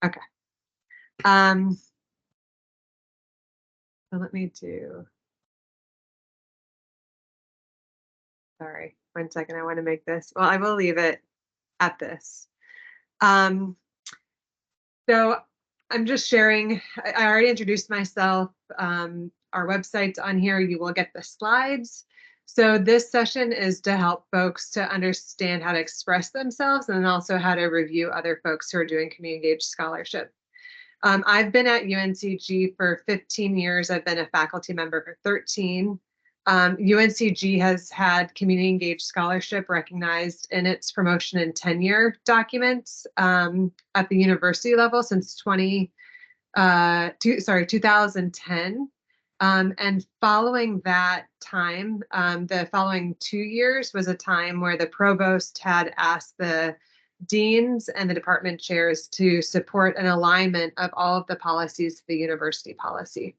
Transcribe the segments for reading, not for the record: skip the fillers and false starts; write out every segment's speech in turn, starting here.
Okay. So let me do, sorry, 1 second. I want to make this. Well, I will leave it at this. Um, so I'm just sharing. I already introduced myself. Our website's on here. You will get the slides. So this session is to help folks to understand how to express themselves and then also how to review other folks who are doing community engaged scholarship. I've been at UNCG for 15 years. I've been a faculty member for 13. UNCG has had community engaged scholarship recognized in its promotion and tenure documents at the university level since 2010. And following that time, the following 2 years was a time where the provost had asked the deans and the department chairs to support an alignment of all of the policies to the university policy.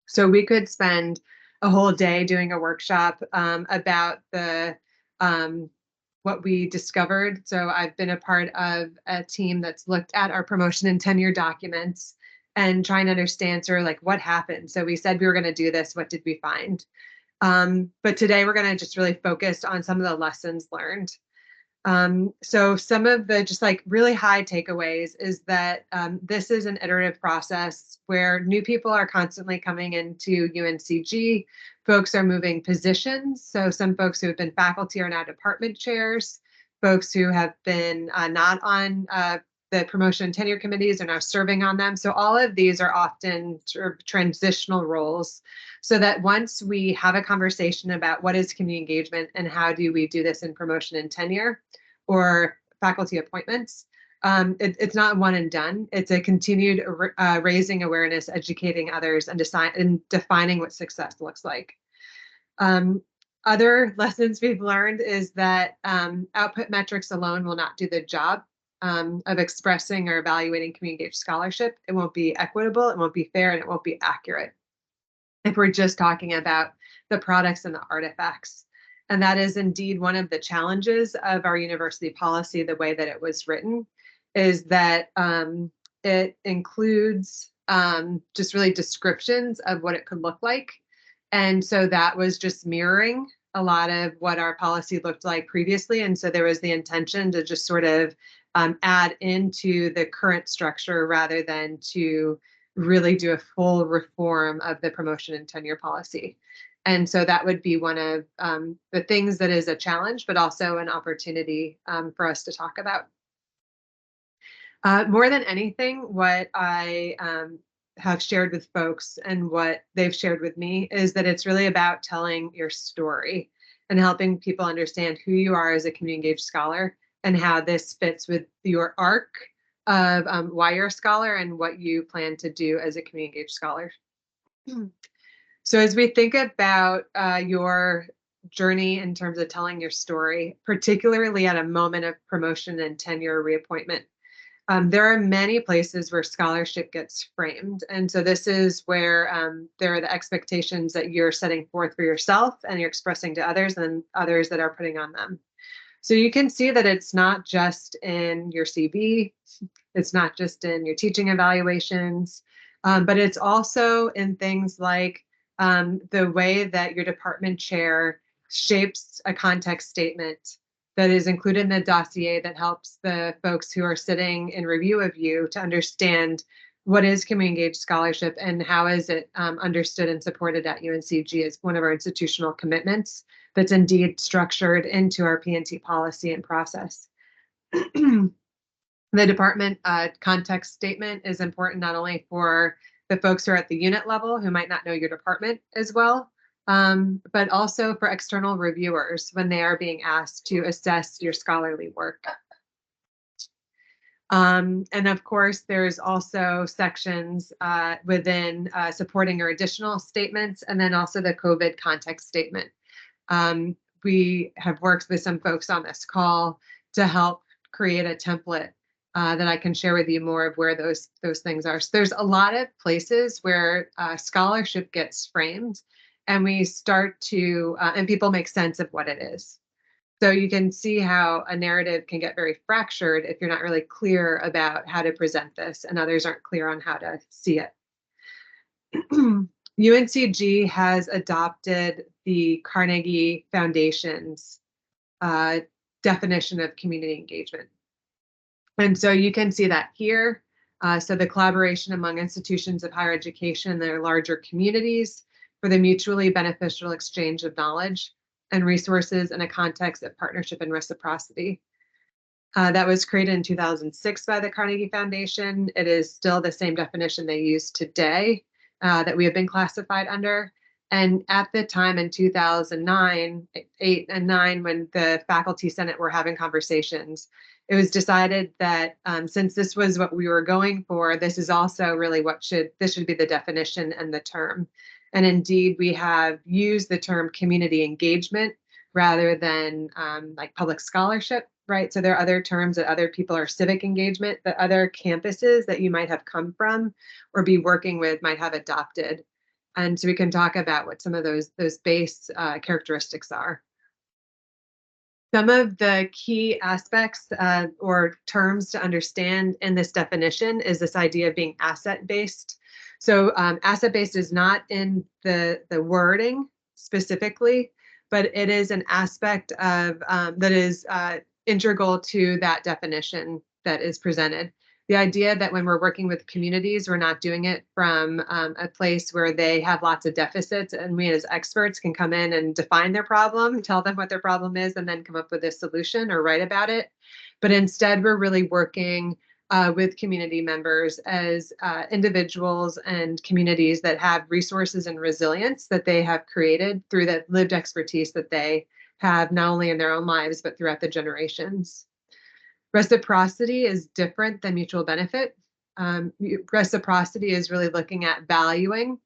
So we could spend a whole day doing a workshop about the what we discovered. So I've been a part of a team that's looked at our promotion and tenure documents and trying to understand sort of like what happened. So we said we were going to do this. What did we find? But today we're going to just really focus on some of the lessons learned. So some of the just like really high takeaways is that this is an iterative process where new people are constantly coming into UNCG. Folks are moving positions. So some folks who have been faculty are now department chairs. Folks who have been not on the promotion and tenure committees are now serving on them. So all of these are often sort of transitional roles, so that once we have a conversation about what is community engagement and how do we do this in promotion and tenure or faculty appointments, it's not one and done. It's a continued raising awareness, educating others, and defining what success looks like. Other lessons we've learned is that output metrics alone will not do the job of expressing or evaluating community engaged scholarship. It won't be equitable, it won't be fair, and it won't be accurate if we're just talking about the products and the artifacts. And that is indeed one of the challenges of our university policy, the way that it was written, is that it includes just really descriptions of what it could look like. And so that was just mirroring a lot of what our policy looked like previously. And so there was the intention to just sort of add into the current structure rather than to really do a full reform of the promotion and tenure policy. And so that would be one of the things that is a challenge, but also an opportunity for us to talk about. More than anything, what I have shared with folks and what they've shared with me is that it's really about telling your story and helping people understand who you are as a community engaged scholar and how this fits with your arc of why you're a scholar and what you plan to do as a community engaged scholar. So as we think about your journey in terms of telling your story, particularly at a moment of promotion and tenure reappointment, there are many places where scholarship gets framed. And so this is where there are the expectations that you're setting forth for yourself and you're expressing to others and others that are putting on them. So you can see that it's not just in your CB, it's not just in your teaching evaluations, but it's also in things like the way that your department chair shapes a context statement that is included in the dossier that helps the folks who are sitting in review of you to understand what is community engaged scholarship and how is it understood and supported at UNCG as one of our institutional commitments that's indeed structured into our P&T policy and process. The department context statement is important not only for the folks who are at the unit level who might not know your department as well, but also for external reviewers when they are being asked to assess your scholarly work. And of course, there's also sections within supporting or additional statements, and then also the COVID context statement. We have worked with some folks on this call to help create a template that I can share with you more of where those things are. So there's a lot of places where scholarship gets framed and we start to, and people make sense of what it is. So you can see how a narrative can get very fractured if you're not really clear about how to present this and others aren't clear on how to see it. UNCG has adopted the Carnegie Foundation's definition of community engagement. And so you can see that here. So the collaboration among institutions of higher education and their larger communities for the mutually beneficial exchange of knowledge and resources in a context of partnership and reciprocity. That was created in 2006 by the Carnegie Foundation. It is still the same definition they use today that we have been classified under. And at the time in 2009, 8 and 9, when the faculty senate were having conversations, it was decided that since this was what we were going for, this is also really this should be the definition and the term. And indeed, we have used the term community engagement rather than like public scholarship, right? So there are other terms that other people are civic engagement that other campuses that you might have come from or be working with might have adopted. And so we can talk about what some of those base characteristics are. Some of the key aspects or terms to understand in this definition is this idea of being asset-based. So asset-based is not in the wording specifically, but it is an aspect of that is integral to that definition that is presented. The idea that when we're working with communities, we're not doing it from a place where they have lots of deficits and we as experts can come in and define their problem, tell them what their problem is, and then come up with a solution or write about it. But instead, we're really working with community members as individuals and communities that have resources and resilience that they have created through that lived expertise that they have not only in their own lives, but throughout the generations. Reciprocity is different than mutual benefit. Reciprocity is really looking at valuing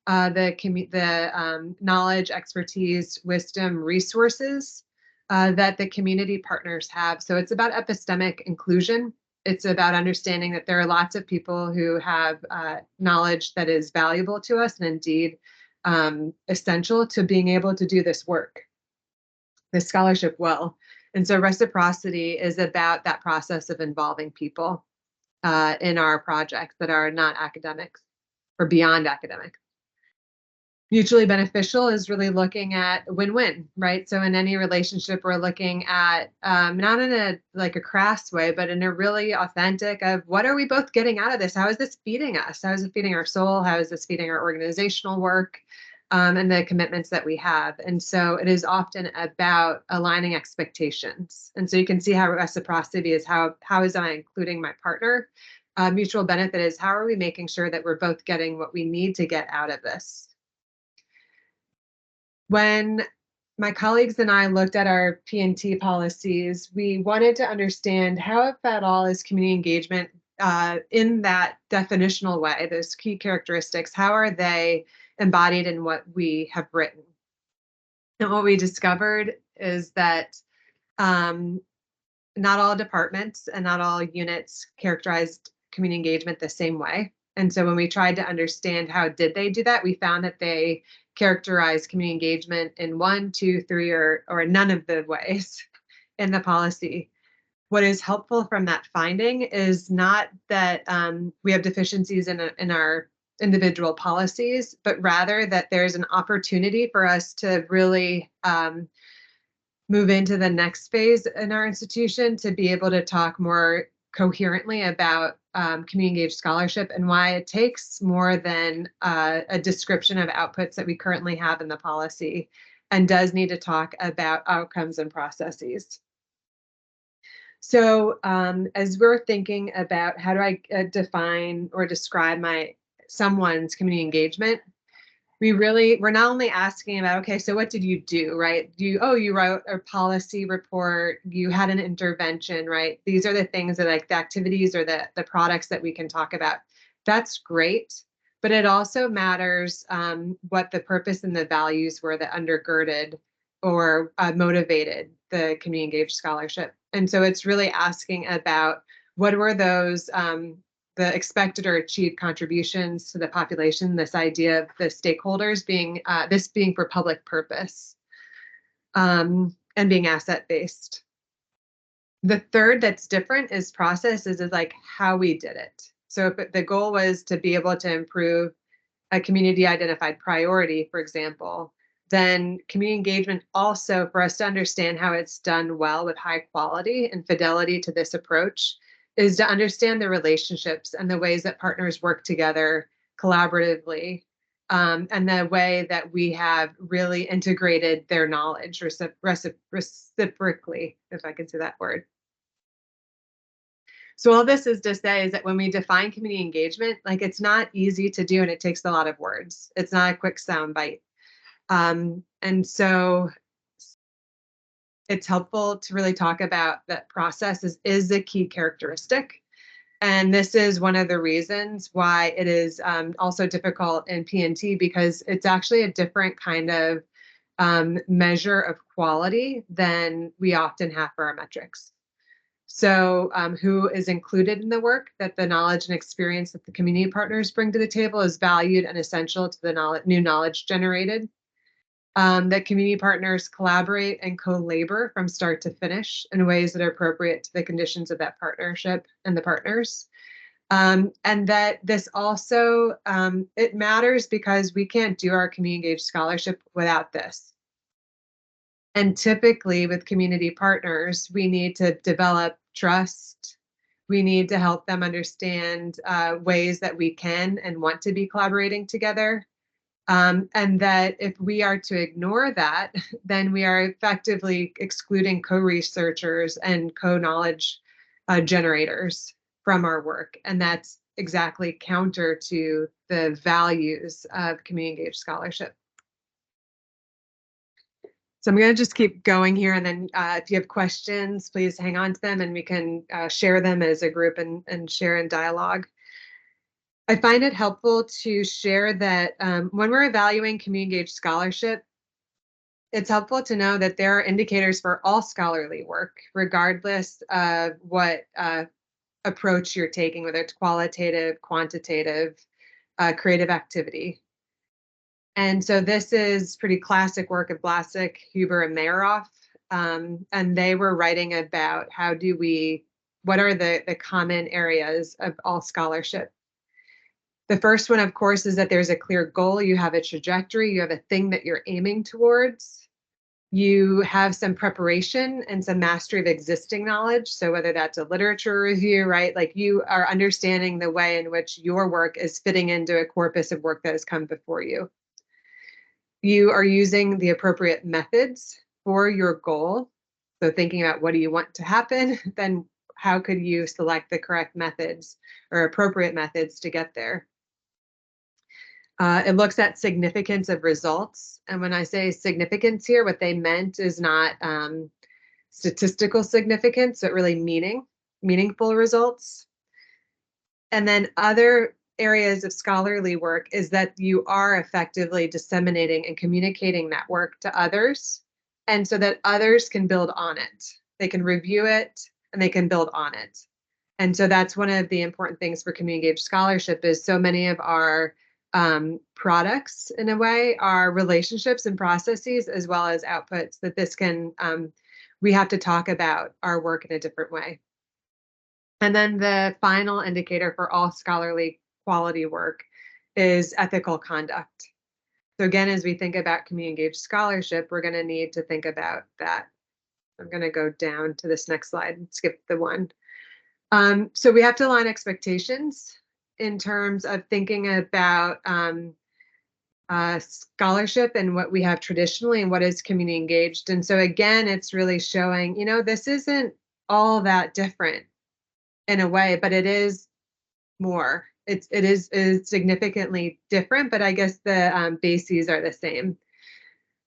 the knowledge, expertise, wisdom, resources that the community partners have. So it's about epistemic inclusion. It's about understanding that there are lots of people who have knowledge that is valuable to us and indeed essential to being able to do this work, this scholarship well. And so reciprocity is about that process of involving people in our projects that are not academics or beyond academics. Mutually beneficial is really looking at win-win, right? So in any relationship, we're looking at not in a crass way, but in a really authentic of what are we both getting out of this? How is this feeding us? How is it feeding our soul? How is this feeding our organizational work? And the commitments that we have. And so it is often about aligning expectations. And so you can see how reciprocity is how is I including my partner? Mutual benefit is how are we making sure that we're both getting what we need to get out of this? When my colleagues and I looked at our P&T policies, we wanted to understand how, if at all, is community engagement in that definitional way, those key characteristics, how are they embodied in what we have written? And what we discovered is that not all departments and not all units characterized community engagement the same way. And so when we tried to understand how did they do that, we found that they characterized community engagement in 1, 2, 3, or none of the ways in the policy. What is helpful from that finding is not that we have deficiencies in our individual policies, but rather that there's an opportunity for us to really move into the next phase in our institution to be able to talk more coherently about community engaged scholarship and why it takes more than a description of outputs that we currently have in the policy and does need to talk about outcomes and processes. So as we're thinking about how do I define or describe someone's community engagement, we're not only asking about, okay, so what did you do, right? You wrote a policy report, you had an intervention, right? These are the things that like the activities or the products that we can talk about. That's great, but it also matters what the purpose and the values were that undergirded or motivated the community engaged scholarship. And so it's really asking about what were those the expected or achieved contributions to the population, this idea of the stakeholders being, this being for public purpose. and being asset-based. The third that's different is process is like how we did it. So if the goal was to be able to improve a community identified priority, for example, then community engagement also, for us to understand how it's done well with high quality and fidelity to this approach, is to understand the relationships and the ways that partners work together collaboratively, and the way that we have really integrated their knowledge reciprocally, if I can say that word. So all this is to say is that when we define community engagement, like it's not easy to do and it takes a lot of words. It's not a quick sound bite. And so it's helpful to really talk about that process is a key characteristic. And this is one of the reasons why it is also difficult in PNT, because it's actually a different kind of measure of quality than we often have for our metrics. So who is included in the work, that the knowledge and experience that the community partners bring to the table is valued and essential to the new knowledge generated. That community partners collaborate and co-labor from start to finish in ways that are appropriate to the conditions of that partnership and the partners. And that this also, it matters because we can't do our community engaged scholarship without this. And typically with community partners, we need to develop trust. We need to help them understand ways that we can and want to be collaborating together. And that if we are to ignore that, then we are effectively excluding co-researchers and co-knowledge generators from our work. And that's exactly counter to the values of community engaged scholarship. So I'm going to just keep going here, and then if you have questions, please hang on to them and we can share them as a group and share in dialogue. I find it helpful to share that when we're evaluating community engaged scholarship, it's helpful to know that there are indicators for all scholarly work, regardless of what approach you're taking, whether it's qualitative, quantitative, creative activity. And so this is pretty classic work of Blasek, Huber, and Mayeroff. And they were writing about what are the common areas of all scholarship. The first one, of course, is that there's a clear goal. You have a trajectory. You have a thing that you're aiming towards. You have some preparation and some mastery of existing knowledge. So whether that's a literature review, right? Like you are understanding the way in which your work is fitting into a corpus of work that has come before you. You are using the appropriate methods for your goal. So thinking about what do you want to happen, then how could you select the correct methods or appropriate methods to get there? It looks at significance of results. And when I say significance here, what they meant is not statistical significance, but really meaningful results. And then other areas of scholarly work is that you are effectively disseminating and communicating that work to others, and so that others can build on it. They can review it and they can build on it. And so that's one of the important things for community engaged scholarship is so many of our products, in a way, are relationships and processes as well as outputs that this can, we have to talk about our work in a different way. And then the final indicator for all scholarly quality work is ethical conduct. So again, as we think about community engaged scholarship, we're going to need to think about that. I'm going to go down to this next slide and skip the one. So we have to align expectations in terms of thinking about scholarship and what we have traditionally and what is community engaged. And so again, it's really showing, this isn't all that different in a way, but it is more. It is significantly different, but I guess the bases are the same.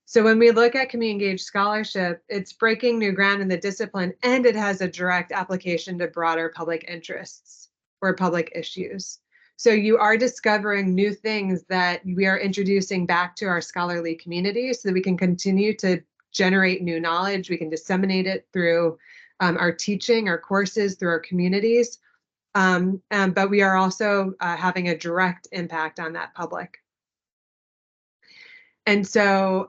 So when we look at community engaged scholarship, it's breaking new ground in the discipline, and it has a direct application to broader public interests or public issues. So you are discovering new things that we are introducing back to our scholarly community so that we can continue to generate new knowledge. We can disseminate it through our teaching, our courses, through our communities. But we are also having a direct impact on that public. And so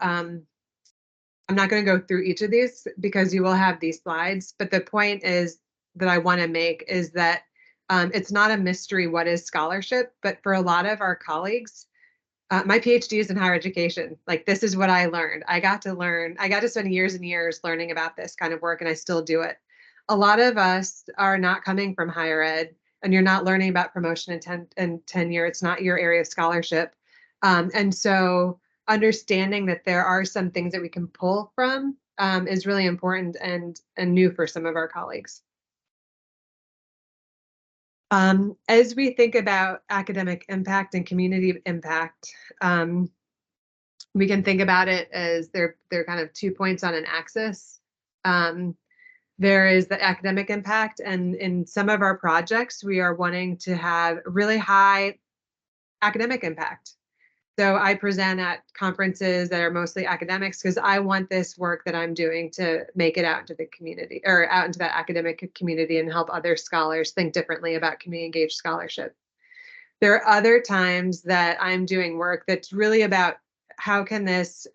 I'm not going to go through each of these because you will have these slides, but the point is that I want to make is that it's not a mystery what is scholarship, but for a lot of our colleagues, my PhD is in higher education. Like, this is what I learned. I got to spend years and years learning about this kind of work, and I still do it. A lot of us are not coming from higher ed, and you're not learning about promotion and tenure. It's not your area of scholarship. And so understanding that there are some things that we can pull from is really important and new for some of our colleagues. As we think about academic impact and community impact, we can think about it as they're kind of 2 points on an axis. There is the academic impact, and in some of our projects, we are wanting to have really high academic impact. So I present at conferences that are mostly academics because I want this work that I'm doing to make it out into the community or out into that academic community and help other scholars think differently about community engaged scholarship. There are other times that I'm doing work that's really about how can this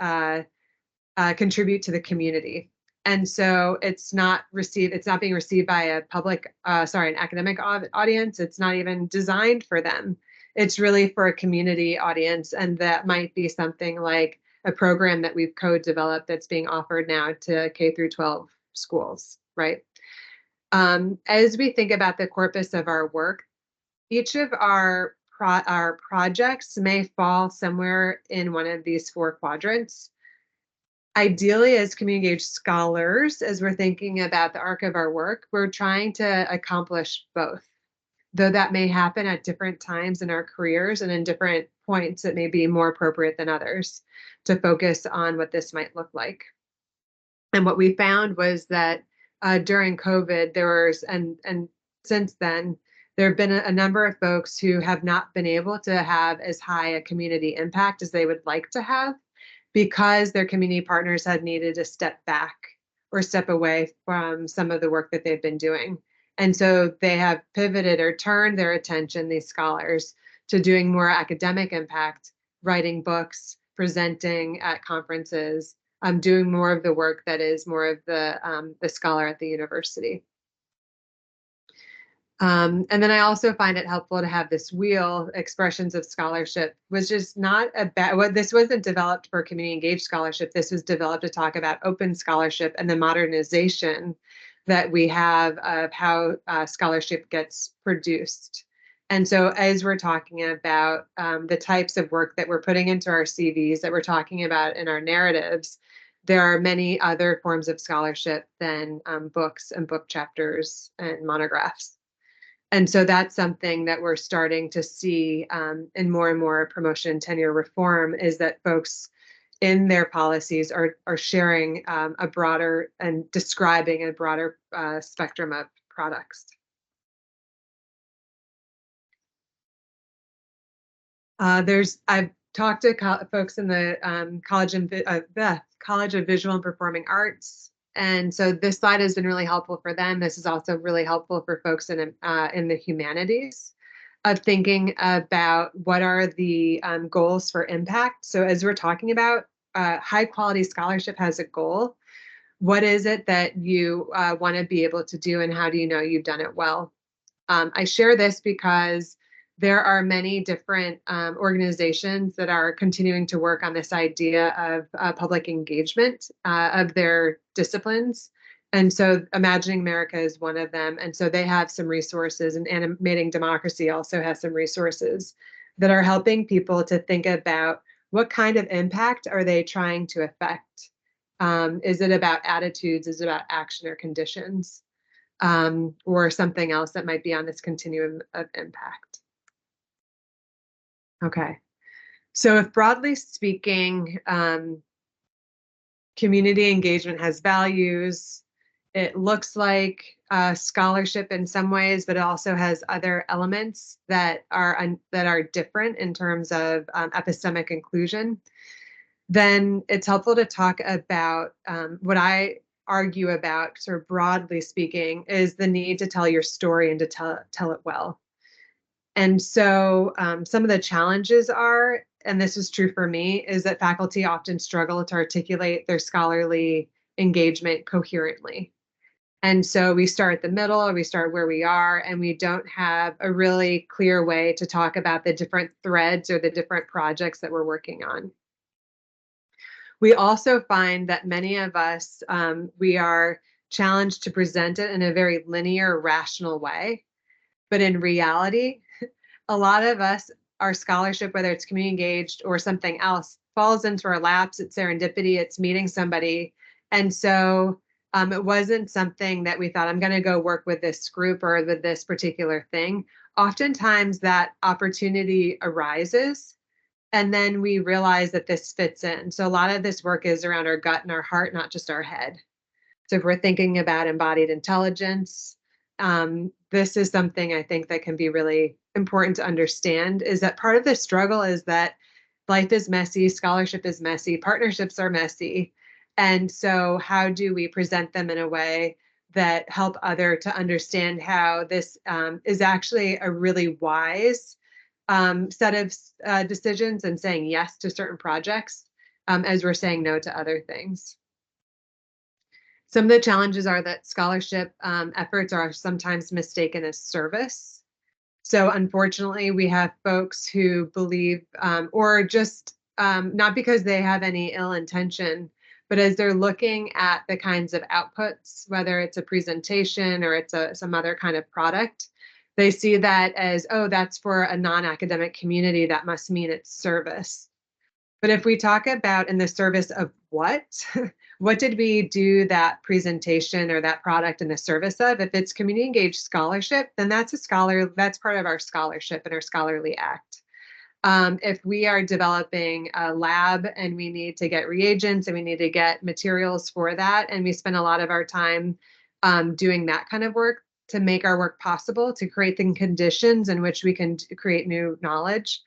contribute to the community. And so it's not being received by a an academic audience. It's not even designed for them. It's really for a community audience. And that might be something like a program that we've co-developed that's being offered now to K through 12 schools, right? As we think about the corpus of our work, each of our projects may fall somewhere in one of these 4 quadrants. Ideally, as community engaged scholars, as we're thinking about the arc of our work, we're trying to accomplish both, though that may happen at different times in our careers and in different points that may be more appropriate than others to focus on what this might look like. And what we found was that during COVID, and since then, there have been a number of folks who have not been able to have as high a community impact as they would like to have because their community partners had needed to step back or step away from some of the work that they've been doing. And so they have pivoted or turned their attention, these scholars, to doing more academic impact, writing books, presenting at conferences, doing more of the work that is more of the scholar at the university. And then I also find it helpful to have this wheel, expressions of scholarship, was just not about, this wasn't developed for community engaged scholarship. This was developed to talk about open scholarship and the modernization that we have of how scholarship gets produced. And so as we're talking about the types of work that we're putting into our CVs, that we're talking about in our narratives, there are many other forms of scholarship than books and book chapters and monographs. And so that's something that we're starting to see in more and more promotion and tenure reform, is that folks in their policies are sharing a broader and describing a broader spectrum of products. I've talked to folks in the College of Visual and Performing Arts, and so this slide has been really helpful for them. This is also really helpful for folks in the humanities, of thinking about what are the goals for impact. So as we're talking about high quality scholarship has a goal. What is it that you want to be able to do, and how do you know you've done it well? I share this because there are many different organizations that are continuing to work on this idea of public engagement of their disciplines. And so Imagining America is one of them. And so they have some resources, and Animating Democracy also has some resources that are helping people to think about what kind of impact are they trying to affect? Is it about attitudes? Is it about action or conditions? Or something else that might be on this continuum of impact. Okay, so if broadly speaking, community engagement has values, it looks like scholarship in some ways, but it also has other elements that are different in terms of epistemic inclusion, then it's helpful to talk about what I argue about, sort of broadly speaking, is the need to tell your story and to tell it well. And so some of the challenges are and this is true for me, is that faculty often struggle to articulate their scholarly engagement coherently. And so we start at the middle, or we start where we are, and we don't have a really clear way to talk about the different threads or the different projects that we're working on. We also find that many of us, we are challenged to present it in a very linear, rational way. But in reality, a lot of us, our scholarship, whether it's community engaged or something else, falls into our laps. It's serendipity, it's meeting somebody. And so it wasn't something that we thought, I'm going to go work with this group or with this particular thing. Oftentimes that opportunity arises, and then we realize that this fits in. So a lot of this work is around our gut and our heart, not just our head. So if we're thinking about embodied intelligence, this is something I think that can be really important to understand, is that part of the struggle is that life is messy, scholarship is messy, partnerships are messy. And so how do we present them in a way that help other to understand how this is actually a really wise set of decisions, and saying yes to certain projects as we're saying no to other things. Some of the challenges are that scholarship efforts are sometimes mistaken as service. So unfortunately, we have folks who believe, or just not because they have any ill intention, but as they're looking at the kinds of outputs, whether it's a presentation or it's some other kind of product, they see that as, oh, that's for a non-academic community. That must mean it's service. But if we talk about in the service of what, what did we do that presentation or that product in the service of? If it's community engaged scholarship, then that's part of our scholarship and our scholarly act. If we are developing a lab and we need to get reagents and we need to get materials for that, and we spend a lot of our time doing that kind of work to make our work possible, to create the conditions in which we can create new knowledge,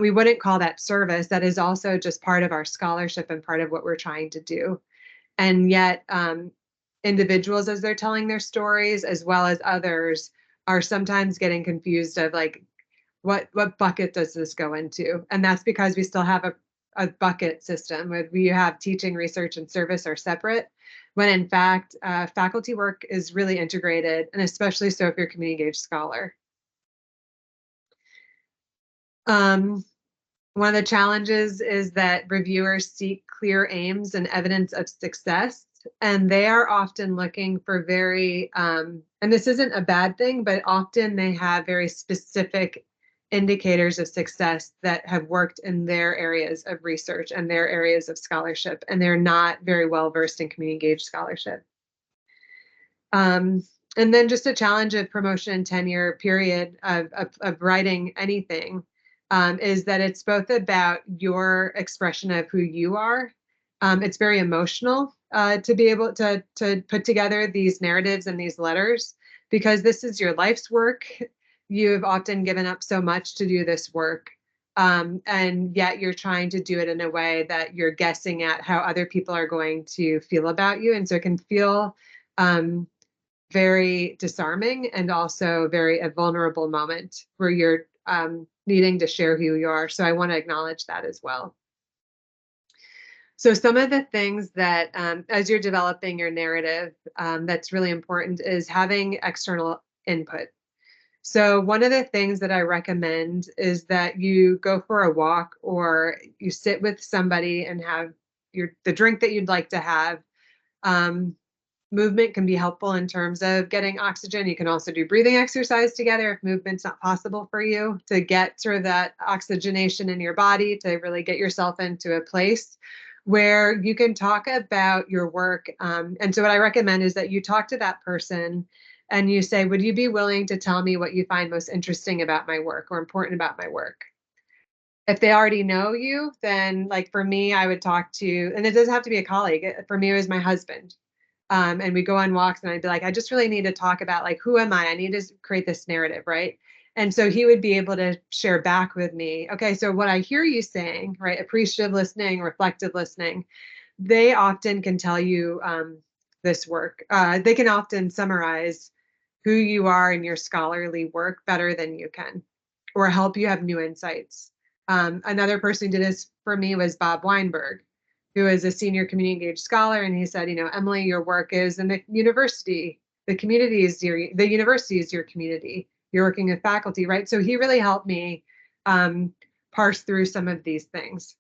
we wouldn't call that service. That is also just part of our scholarship and part of what we're trying to do. And yet individuals, as they're telling their stories, as well as others, are sometimes getting confused of like, what bucket does this go into? And that's because we still have a bucket system where we have teaching, research, and service are separate, when in fact, faculty work is really integrated, and especially so if you're a community engaged scholar. One of the challenges is that reviewers seek clear aims and evidence of success, and they are often looking for very, and this isn't a bad thing, but often they have very specific indicators of success that have worked in their areas of research and their areas of scholarship, and they're not very well versed in community engaged scholarship. And then just a challenge of promotion and tenure, period, of writing anything, is that it's both about your expression of who you are. It's very emotional to be able to put together these narratives and these letters, because this is your life's work. You've often given up so much to do this work. And yet you're trying to do it in a way that you're guessing at how other people are going to feel about you. And so it can feel very disarming, and also very a vulnerable moment where you're needing to share who you are. So I want to acknowledge that as well. So some of the things that, as you're developing your narrative, that's really important is having external input. So one of the things that I recommend is that you go for a walk, or you sit with somebody and have the drink that you'd like to have. Movement can be helpful in terms of getting oxygen. You can also do breathing exercise together if movement's not possible for you, to get sort of that oxygenation in your body, to really get yourself into a place where you can talk about your work. And so what I recommend is that you talk to that person and you say, would you be willing to tell me what you find most interesting about my work or important about my work? If they already know you, then like for me, I would talk to, and it doesn't have to be a colleague. For me, it was my husband. And we go on walks, and I'd be like, I just really need to talk about like, who am I? I need to create this narrative, right? And so he would be able to share back with me, okay, so what I hear you saying, right? Appreciative listening, reflective listening, they often can tell you this work. They can often summarize who you are in your scholarly work better than you can, or help you have new insights. Another person who did this for me was Bob Weinberg, who is a senior community engaged scholar. And he said, Emily, your work is in the university. The university is your community. You're working with faculty, right? So he really helped me um, parse through some of these things.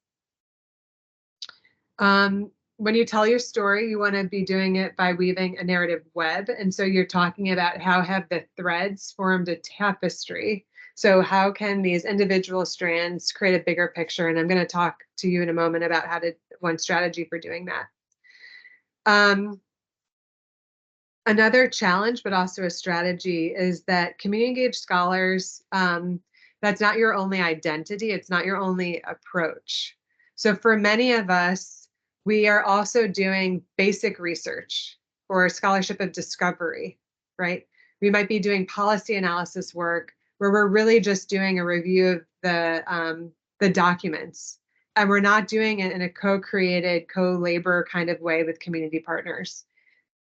When you tell your story, you want to be doing it by weaving a narrative web. And so you're talking about how have the threads formed a tapestry. So how can these individual strands create a bigger picture? And I'm going to talk to you in a moment about one strategy for doing that. Another challenge, but also a strategy, is that community engaged scholars, that's not your only identity. It's not your only approach. So for many of us, we are also doing basic research or scholarship of discovery, right? We might be doing policy analysis work where we're really just doing a review of the documents, and we're not doing it in a co-created, co-labor kind of way with community partners.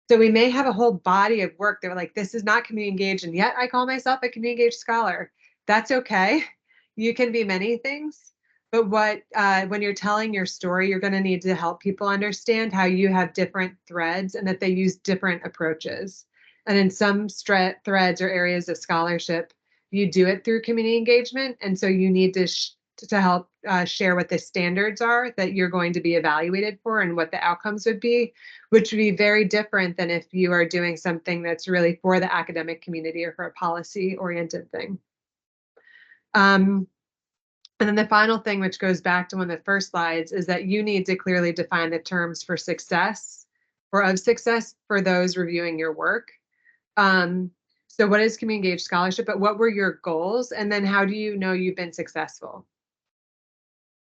So we may have a whole body of work that we're like, this is not community engaged, and yet I call myself a community engaged scholar. That's okay. You can be many things. But when you're telling your story, you're going to need to help people understand how you have different threads and that they use different approaches. And in some threads or areas of scholarship, you do it through community engagement. And so you need to help share what the standards are that you're going to be evaluated for and what the outcomes would be, which would be very different than if you are doing something that's really for the academic community or for a policy-oriented thing. And then the final thing, which goes back to one of the first slides, is that you need to clearly define the terms for success or of success for those reviewing your work. So what is community engaged scholarship, but what were your goals? And then how do you know you've been successful?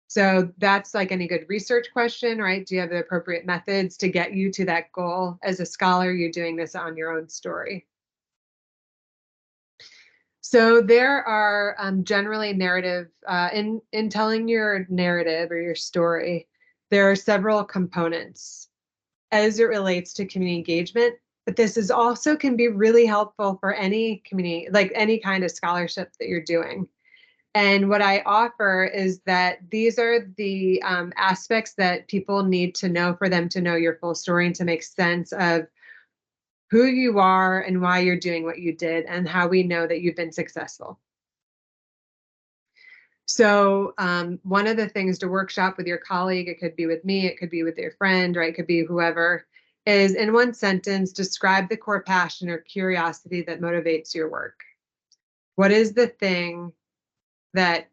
So that's like any good research question, right? Do you have the appropriate methods to get you to that goal? As a scholar, you're doing this on your own story. So there are generally narrative, in telling your narrative or your story, there are several components as it relates to community engagement, but this is also can be really helpful for any community, like any kind of scholarship that you're doing. And what I offer is that these are the aspects that people need to know for them to know your full story and to make sense of who you are and why you're doing what you did and how we know that you've been successful. So one of the things to workshop with your colleague, it could be with me, it could be with your friend, right? It could be whoever, is in one sentence, describe the core passion or curiosity that motivates your work. What is the thing that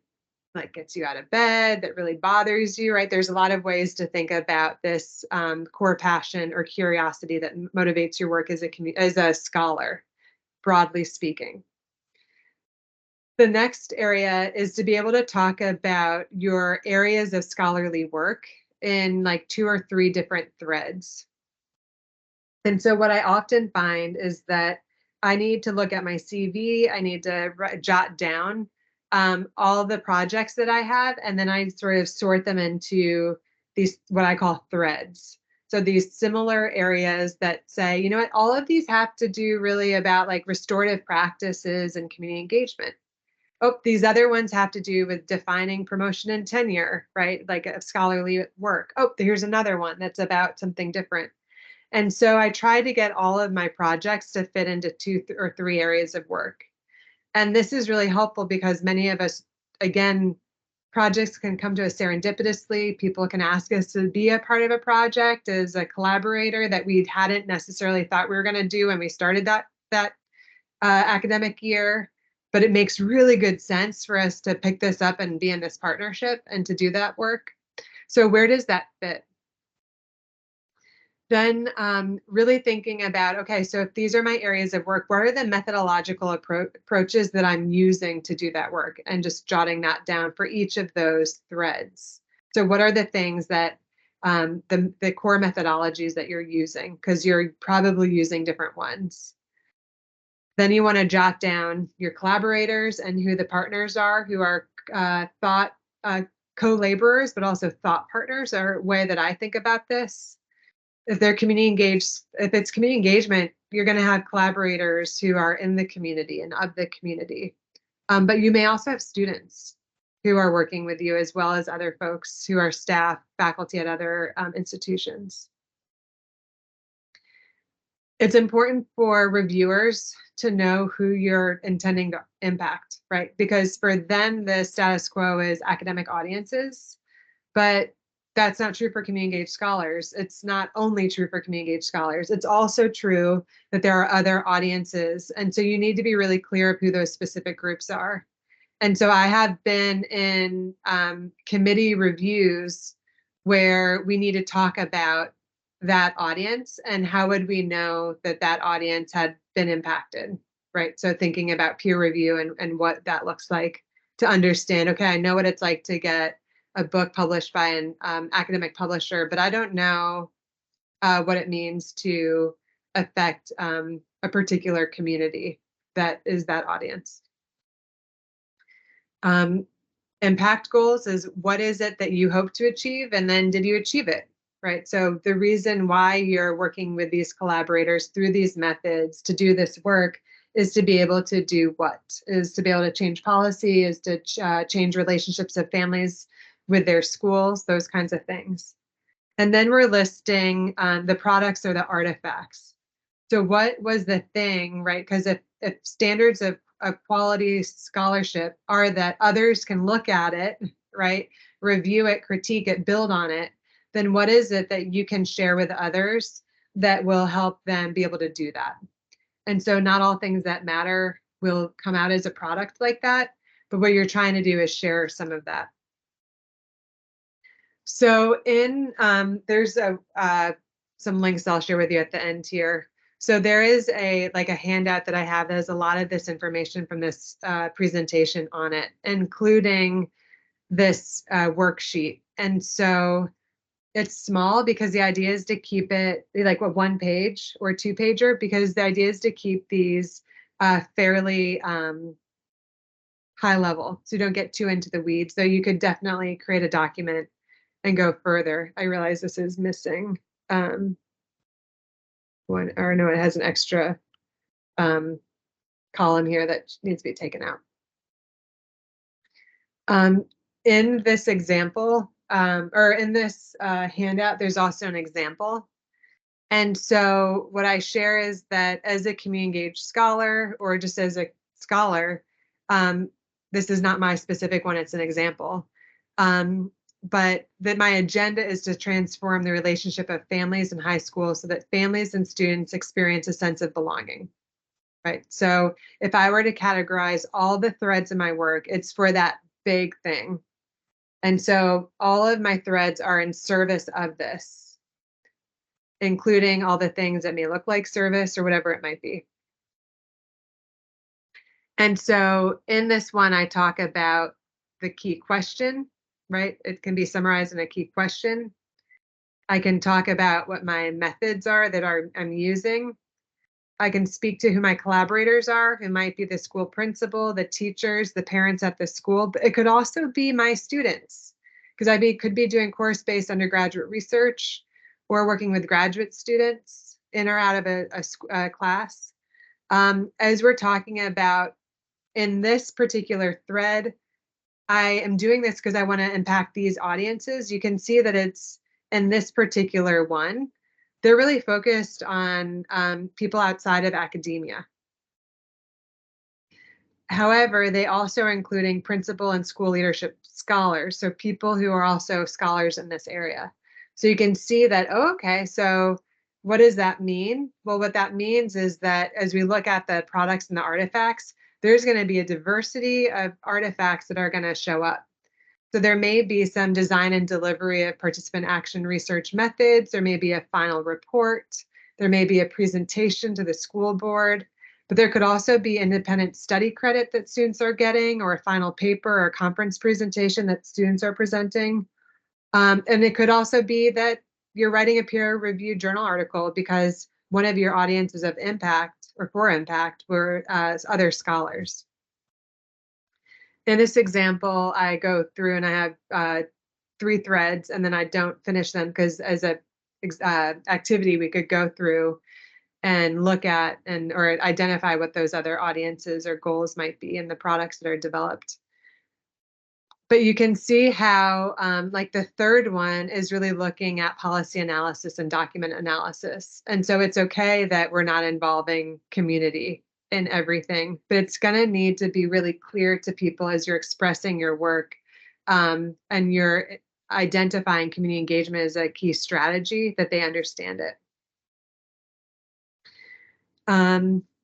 like gets you out of bed, that really bothers you, right? There's a lot of ways to think about this core passion or curiosity that motivates your work as a scholar, broadly speaking. The next area is to be able to talk about your areas of scholarly work in like 2 or 3 different threads. And so what I often find is that I need to look at my CV, I need to jot down all the projects that I have, and then I sort of sort them into these, what I call threads. So these similar areas that say, you know what, all of these have to do really about like restorative practices and community engagement. Oh, these other ones have to do with defining promotion and tenure, right? Like a scholarly work. Oh, here's another one that's about something different. And so I try to get all of my projects to fit into 2 or 3 areas of work. And this is really helpful because many of us, again, projects can come to us serendipitously. People can ask us to be a part of a project as a collaborator that we hadn't necessarily thought we were going to do when we started that academic year. But it makes really good sense for us to pick this up and be in this partnership and to do that work. So where does that fit? Then really thinking about, okay, so if these are my areas of work, what are the methodological approaches that I'm using to do that work? And just jotting that down for each of those threads. So what are the things that the core methodologies that you're using? Because you're probably using different ones. Then you want to jot down your collaborators and who the partners are, who are thought co-laborers, but also thought partners are a way that I think about this. If they're community engaged, if it's community engagement, you're going to have collaborators who are in the community and of the community. But you may also have students. who are working with you, as well as other folks who are staff, faculty at other institutions. It's important for reviewers to know who you're intending to impact, right? Because for them, the status quo is academic audiences, but that's not true for community engaged scholars. It's not only true for community engaged scholars, it's also true that there are other audiences. And so you need to be really clear of who those specific groups are. And so I have been in committee reviews where we need to talk about that audience and how would we know that that audience had been impacted, right? So thinking about peer review and what that looks like to understand, okay, I know what it's like to get a book published by an academic publisher, but I don't know what it means to affect a particular community that is that audience. Impact goals is what is it that you hope to achieve, and then did you achieve it, right? So the reason why you're working with these collaborators through these methods to do this work is to be able to do what? Is to be able to change policy, is to change relationships of families with their schools, those kinds of things. And then we're listing the products or the artifacts. So what was the thing, right? Because if standards of quality scholarship are that others can look at it, right, review it, critique it, build on it, then what is it that you can share with others that will help them be able to do that? And so not all things that matter will come out as a product like that, but what you're trying to do is share some of that. So in there's some links I'll share with you at the end here. So there is a handout that I have that has a lot of this information from this presentation on it, including this worksheet. And so it's small because the idea is to keep it like a 1-page or 2-pager, because the idea is to keep these fairly high level, so you don't get too into the weeds. So you could definitely create a document and go further. I realize this is missing one, or no, it has an extra column here that needs to be taken out. In this example, or in this handout, there's also an example. And so what I share is that as a community engaged scholar, or just as a scholar, this is not my specific one, it's an example. But that my agenda is to transform the relationship of families in high school so that families and students experience a sense of belonging, right? So if I were to categorize all the threads in my work, it's for that big thing. And so all of my threads are in service of this, including all the things that may look like service or whatever it might be. And so in this one, I talk about the key question, right? It can be summarized in a key question. I can talk about what my methods are that I'm using. I can speak to who my collaborators are, who might be the school principal, the teachers, the parents at the school, but it could also be my students, because could be doing course-based undergraduate research or working with graduate students in or out of a class. As we're talking about in this particular thread, I am doing this because I want to impact these audiences. You can see that it's in this particular one, they're really focused on people outside of academia. However, they also are including principal and school leadership scholars, so people who are also scholars in this area. So you can see that, oh, okay, so what does that mean? Well, what that means is that as we look at the products and the artifacts, there's going to be a diversity of artifacts that are going to show up. So there may be some design and delivery of participant action research methods. There may be a final report. There may be a presentation to the school board, but there could also be independent study credit that students are getting, or a final paper or conference presentation that students are presenting. And it could also be that you're writing a peer-reviewed journal article because one of your audiences of impact or for impact were other scholars. In this example, I go through and I have 3 threads, and then I don't finish them because as a activity we could go through and look at or identify what those other audiences or goals might be in the products that are developed. But you can see how, like the third one is really looking at policy analysis and document analysis. And so it's okay that we're not involving community in everything, but it's going to need to be really clear to people as you're expressing your work, and you're identifying community engagement as a key strategy, that they understand it.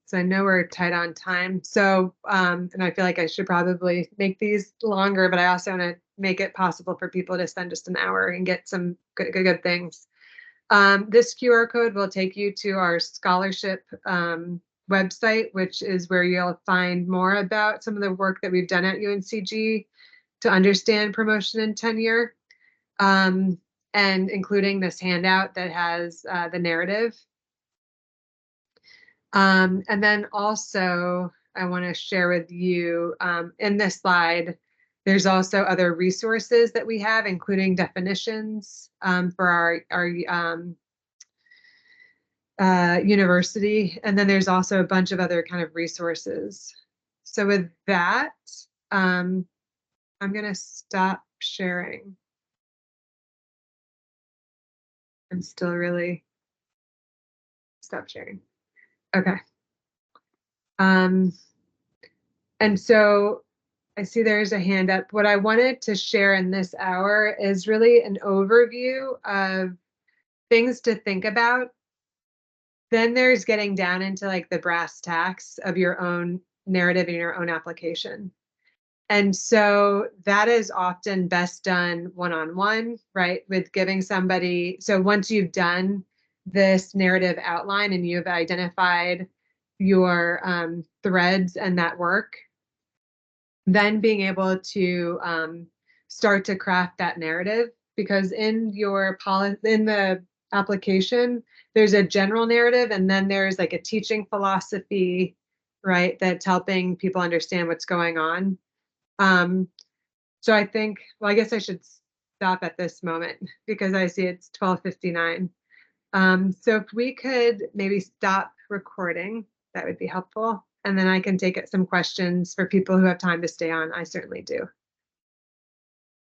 So I know we're tight on time. So, and I feel like I should probably make these longer, but I also want to make it possible for people to spend just an hour and get some good things. This QR code will take you to our scholarship website, which is where you'll find more about some of the work that we've done at UNCG to understand promotion and tenure, and including this handout that has the narrative. And then also, I want to share with you in this slide, there's also other resources that we have, including definitions for our university. And then there's also a bunch of other kind of resources. So with that, I'm going to stop sharing. I'm still really stop sharing. Okay. And so I see there's a hand up. What I wanted to share in this hour is really an overview of things to think about. Then there's getting down into like the brass tacks of your own narrative and your own application. And so that is often best done one-on-one, right? With giving somebody, so once you've done this narrative outline and you've identified your threads and that work, then being able to start to craft that narrative, because in the application, there's a general narrative, and then there's like a teaching philosophy, right? That's helping people understand what's going on. So I think, well, I guess I should stop at this moment because I see it's 12:59. So if we could maybe stop recording, that would be helpful. And then I can take some questions for people who have time to stay on. I certainly do.